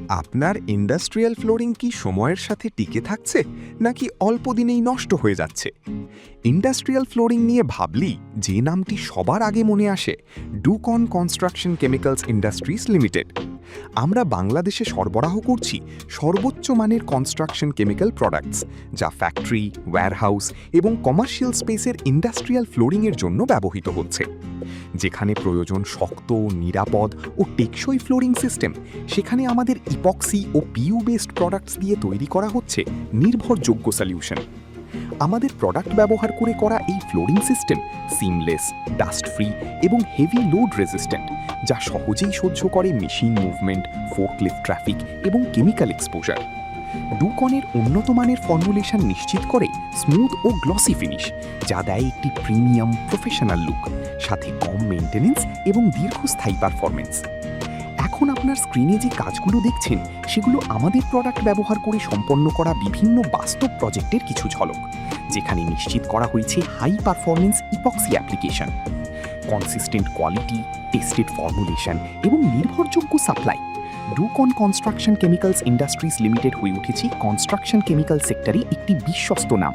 আপনার industrial flooring কি সময়ের সাথে টিকে থাকছে নাকি অল্প দিনেই নষ্ট হয়ে যাচ্ছে? ইন্ডাস্ট্রিয়াল ফ্লোরিং নিয়ে ভাবলেই যে নামটি সবার আগে মনে আসে, ডুকন কনস্ট্রাকশন কেমিক্যালস ইন্ডাস্ট্রিজ লিমিটেড। আমরা বাংলাদেশে সরবরাহ করছি সর্বোচ্চ মানের কনস্ট্রাকশন কেমিক্যাল প্রোডাক্টস, যা ফ্যাক্টরি, ওয়্যারহাউস এবং কমার্শিয়াল স্পেসের ইন্ডাস্ট্রিয়াল ফ্লোরিংয়ের জন্য ব্যবহৃত হচ্ছে। যেখানে প্রয়োজন শক্ত, নিরাপদ ও টেকসই ফ্লোরিং সিস্টেম, সেখানে আমাদের ইপক্সি ও পিইউ বেসড প্রোডাক্টস দিয়ে তৈরি করা হচ্ছে নির্ভরযোগ্য সলিউশন। আমাদের প্রোডাক্ট ব্যবহার করে করা এই flooring system seamless, dust free এবং হেভি লোড রেজিস্ট্যান্ট, যা সহজেই সহ্য করে মেশিন মুভমেন্ট, ফোর্কলিফট ট্রাফিক এবং কেমিক্যাল এক্সপোজার। ডুকনের উন্নত মানের ফর্মুলেশন নিশ্চিত করে স্মুথ ও গ্লসি ফিনিশ, যা দেয় একটি প্রিমিয়াম প্রফেশনাল লুক, সাথে কম মেইনটেনেন্স এবং দীর্ঘস্থায়ী পারফরমেন্স। এখন আপনার স্ক্রিনে যে কাজগুলো দেখছেন, সেগুলো আমাদের প্রোডাক্ট ব্যবহার করে সম্পন্ন করা বিভিন্ন বাস্তব প্রজেক্টের কিছু ঝলক, যেখানে নিশ্চিত করা হয়েছে high performance epoxy application, consistent quality, tested formulation এবং নির্ভরযোগ্য supply. Ducon construction chemicals industries limited হয়ে উঠেছে কনস্ট্রাকশন কেমিক্যাল সেক্টরে একটি বিশ্বস্ত নাম।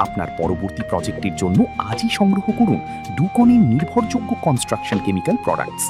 আপনার পরবর্তী প্রজেক্টের জন্য আজই সংগ্রহ করুন ডুকনের নির্ভরযোগ্য কনস্ট্রাকশন কেমিক্যাল প্রোডাক্টস।